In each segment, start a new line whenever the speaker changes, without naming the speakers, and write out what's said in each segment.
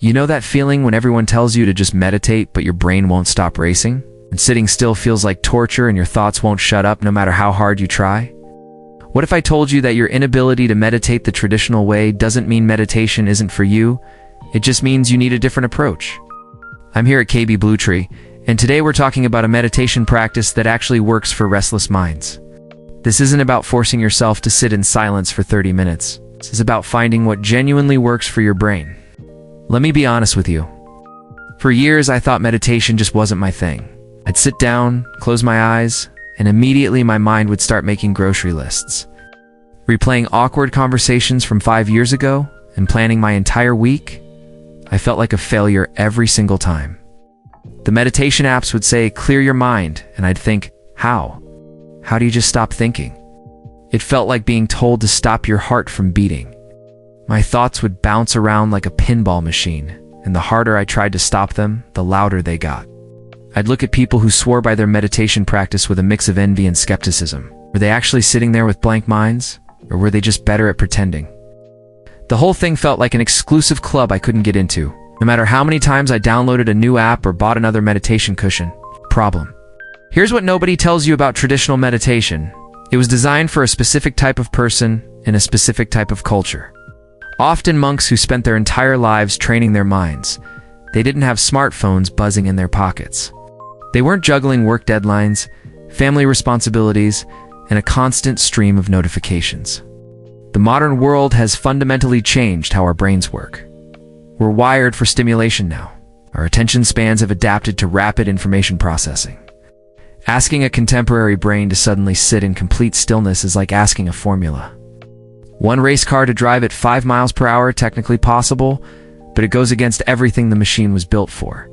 You know that feeling when everyone tells you to just meditate, but your brain won't stop racing? And sitting still feels like torture and your thoughts won't shut up no matter how hard you try? What if I told you that your inability to meditate the traditional way doesn't mean meditation isn't for you? It just means you need a different approach. I'm here at KB Blue Tree, and today we're talking about a meditation practice that actually works for restless minds. This isn't about forcing yourself to sit in silence for 30 minutes. This is about finding what genuinely works for your brain. Let me be honest with you. For years, I thought meditation just wasn't my thing. I'd sit down, close my eyes, and immediately my mind would start making grocery lists. Replaying awkward conversations from 5 years ago and planning my entire week, I felt like a failure every single time. The meditation apps would say, clear your mind, and I'd think, how? How do you just stop thinking? It felt like being told to stop your heart from beating. My thoughts would bounce around like a pinball machine, and the harder I tried to stop them, the louder they got. I'd look at people who swore by their meditation practice with a mix of envy and skepticism. Were they actually sitting there with blank minds, or were they just better at pretending? The whole thing felt like an exclusive club I couldn't get into, no matter how many times I downloaded a new app or bought another meditation cushion. Problem. Here's what nobody tells you about traditional meditation. It was designed for a specific type of person in a specific type of culture. Often monks who spent their entire lives training their minds. They didn't have smartphones buzzing in their pockets. They weren't juggling work deadlines, family responsibilities, and a constant stream of notifications. The modern world has fundamentally changed how our brains work. We're wired for stimulation now. Our attention spans have adapted to rapid information processing. Asking a contemporary brain to suddenly sit in complete stillness is like asking a formula. One race car to drive at 5 miles per hour, technically possible, but it goes against everything the machine was built for.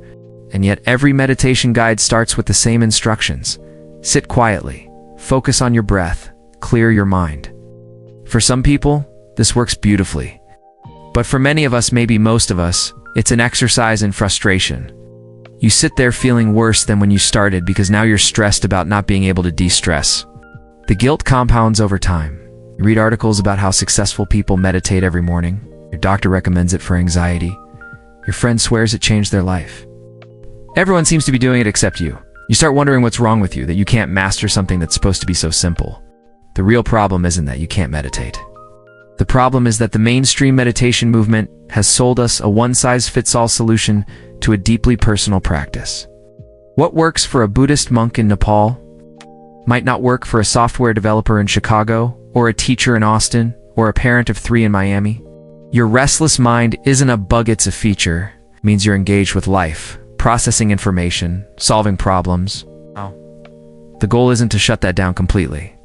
And yet every meditation guide starts with the same instructions. Sit quietly, focus on your breath, clear your mind. For some people, this works beautifully. But for many of us, maybe most of us, it's an exercise in frustration. You sit there feeling worse than when you started because now you're stressed about not being able to de-stress. The guilt compounds over time. You read articles about how successful people meditate every morning. Your doctor recommends it for anxiety. Your friend swears it changed their life. Everyone seems to be doing it except you. You start wondering what's wrong with you, that you can't master something that's supposed to be so simple. The real problem isn't that you can't meditate. The problem is that the mainstream meditation movement has sold us a one-size-fits-all solution to a deeply personal practice. What works for a Buddhist monk in Nepal might not work for a software developer in Chicago, or a teacher in Austin, or a parent of 3 in Miami. Your restless mind isn't a bug, it's a feature. It means you're engaged with life, processing information, solving problems. The goal isn't to shut that down completely.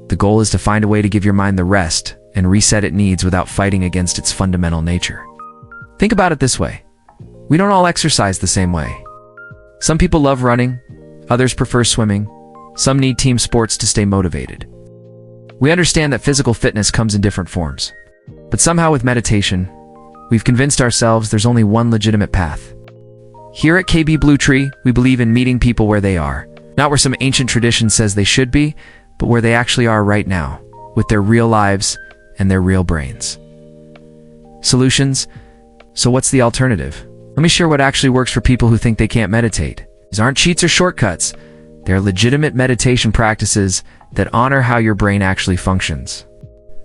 The goal is to find a way to give your mind the rest and reset it needs without fighting against its fundamental nature. Think about it this way. We don't all exercise the same way. Some people love running, others prefer swimming, some need team sports to stay motivated. We understand that physical fitness comes in different forms. But somehow with meditation, we've convinced ourselves there's only one legitimate path. Here at KB Blue Tree, we believe in meeting people where they are. Not where some ancient tradition says they should be, but where they actually are right now, with their real lives and their real brains. Solutions? So what's the alternative? Let me share what actually works for people who think they can't meditate. These aren't cheats or shortcuts. They're legitimate meditation practices that honor how your brain actually functions.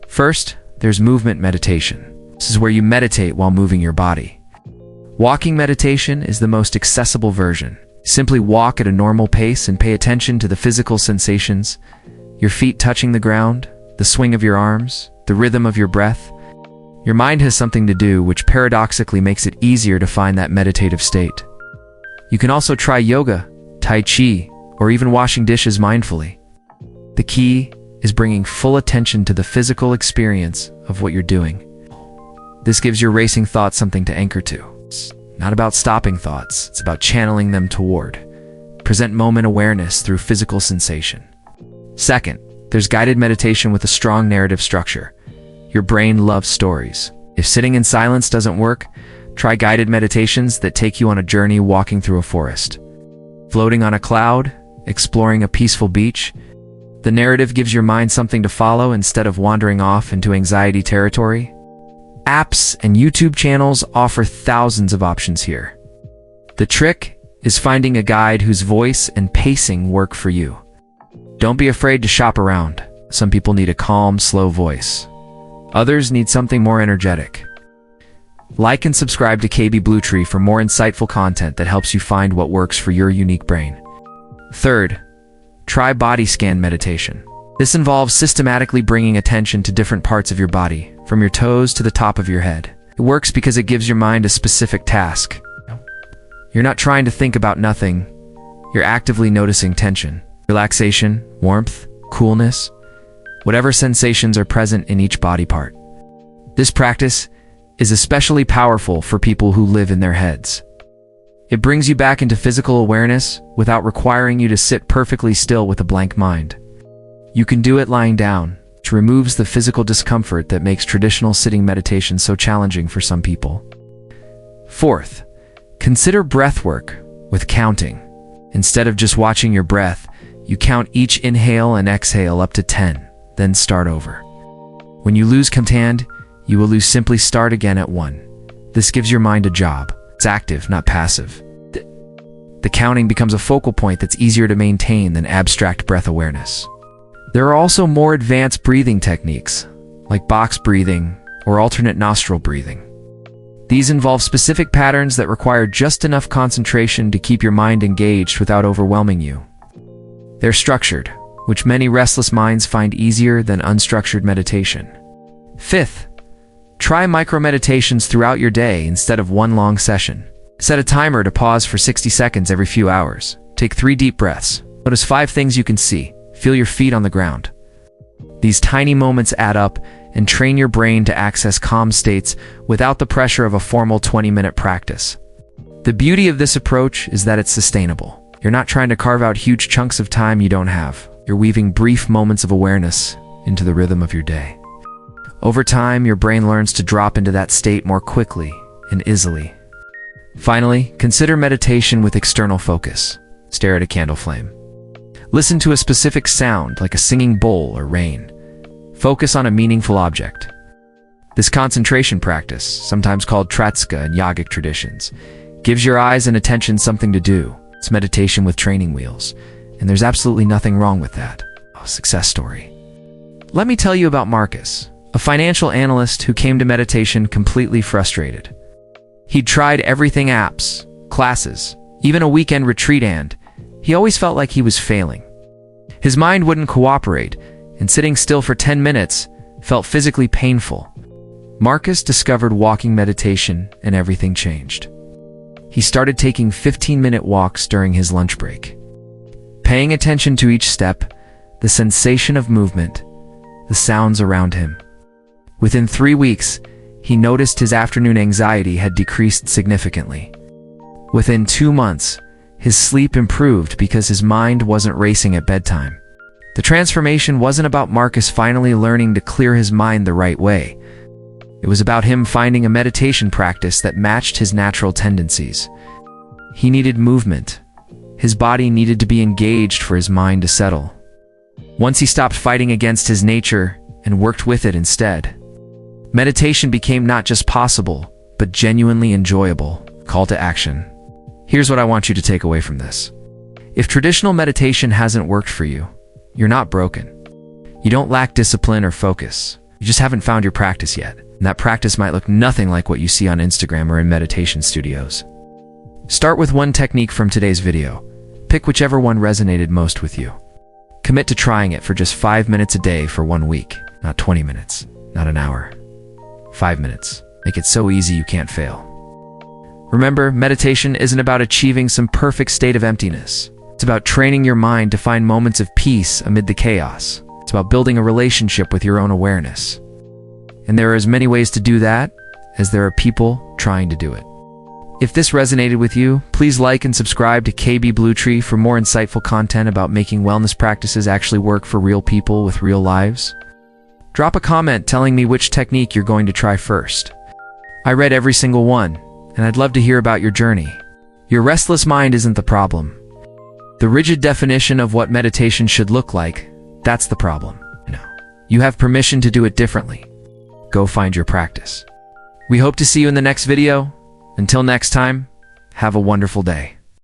First, there's movement meditation. This is where you meditate while moving your body. Walking meditation is the most accessible version. Simply walk at a normal pace and pay attention to the physical sensations, your feet touching the ground, the swing of your arms, the rhythm of your breath. Your mind has something to do, which paradoxically makes it easier to find that meditative state. You can also try yoga, tai chi, or even washing dishes mindfully. The key is bringing full attention to the physical experience of what you're doing. This gives your racing thoughts something to anchor to. It's not about stopping thoughts, it's about channeling them toward. Present moment awareness through physical sensation. Second, there's guided meditation with a strong narrative structure. Your brain loves stories. If sitting in silence doesn't work, try guided meditations that take you on a journey walking through a forest. Floating on a cloud, exploring a peaceful beach, the narrative gives your mind something to follow instead of wandering off into anxiety territory. Apps and YouTube channels offer thousands of options here. The trick is finding a guide whose voice and pacing work for you. Don't be afraid to shop around. Some people need a calm, slow voice. Others need something more energetic. Like and subscribe to KB Bluetree for more insightful content that helps you find what works for your unique brain. Third, try body scan meditation. This involves systematically bringing attention to different parts of your body, from your toes to the top of your head. It works because it gives your mind a specific task. You're not trying to think about nothing. You're actively noticing tension, relaxation, warmth, coolness, whatever sensations are present in each body part. This practice is especially powerful for people who live in their heads. It brings you back into physical awareness without requiring you to sit perfectly still with a blank mind. You can do it lying down, which removes the physical discomfort that makes traditional sitting meditation so challenging for some people. Fourth, consider breath work with counting. Instead of just watching your breath, you count each inhale and exhale up to 10, then start over. When you lose command, you will lose simply start again at 1. This gives your mind a job. It's active, not passive. The counting becomes a focal point that's easier to maintain than abstract breath awareness. There are also more advanced breathing techniques, like box breathing or alternate nostril breathing. These involve specific patterns that require just enough concentration to keep your mind engaged without overwhelming you. They're structured, which many restless minds find easier than unstructured meditation. Fifth, try micro-meditations throughout your day instead of one long session. Set a timer to pause for 60 seconds every few hours. Take 3 deep breaths. Notice 5 things you can see. Feel your feet on the ground. These tiny moments add up and train your brain to access calm states without the pressure of a formal 20-minute practice. The beauty of this approach is that it's sustainable. You're not trying to carve out huge chunks of time you don't have. You're weaving brief moments of awareness into the rhythm of your day. Over time, your brain learns to drop into that state more quickly and easily. Finally, consider meditation with external focus. Stare at a candle flame. Listen to a specific sound like a singing bowl or rain. Focus on a meaningful object. This concentration practice, sometimes called Tratska in yogic traditions, gives your eyes and attention something to do. It's meditation with training wheels, and there's absolutely nothing wrong with that. A success story. Let me tell you about Marcus, a financial analyst who came to meditation completely frustrated. He'd tried everything: apps, classes, even a weekend retreat, and he always felt like he was failing. His mind wouldn't cooperate, and sitting still for 10 minutes felt physically painful. Marcus discovered walking meditation, and everything changed. He started taking 15-minute walks during his lunch break. Paying attention to each step, the sensation of movement, the sounds around him. Within 3 weeks, he noticed his afternoon anxiety had decreased significantly. Within 2 months, his sleep improved because his mind wasn't racing at bedtime. The transformation wasn't about Marcus finally learning to clear his mind the right way. It was about him finding a meditation practice that matched his natural tendencies. He needed movement. His body needed to be engaged for his mind to settle. Once he stopped fighting against his nature and worked with it instead, meditation became not just possible, but genuinely enjoyable. Call to action. Here's what I want you to take away from this. If traditional meditation hasn't worked for you, you're not broken. You don't lack discipline or focus. You just haven't found your practice yet, and that practice might look nothing like what you see on Instagram or in meditation studios. Start with one technique from today's video. Pick whichever one resonated most with you. Commit to trying it for just 5 minutes a day for 1 week, not 20 minutes, not an hour. 5 minutes. Make it so easy you can't fail. Remember, meditation isn't about achieving some perfect state of emptiness. It's about training your mind to find moments of peace amid the chaos. It's about building a relationship with your own awareness. And there are as many ways to do that as there are people trying to do it. If this resonated with you, please like and subscribe to KB Bluetree for more insightful content about making wellness practices actually work for real people with real lives. Drop a comment telling me which technique you're going to try first. I read every single one, and I'd love to hear about your journey. Your restless mind isn't the problem. The rigid definition of what meditation should look like, that's the problem. No. You have permission to do it differently. Go find your practice. We hope to see you in the next video. Until next time, have a wonderful day.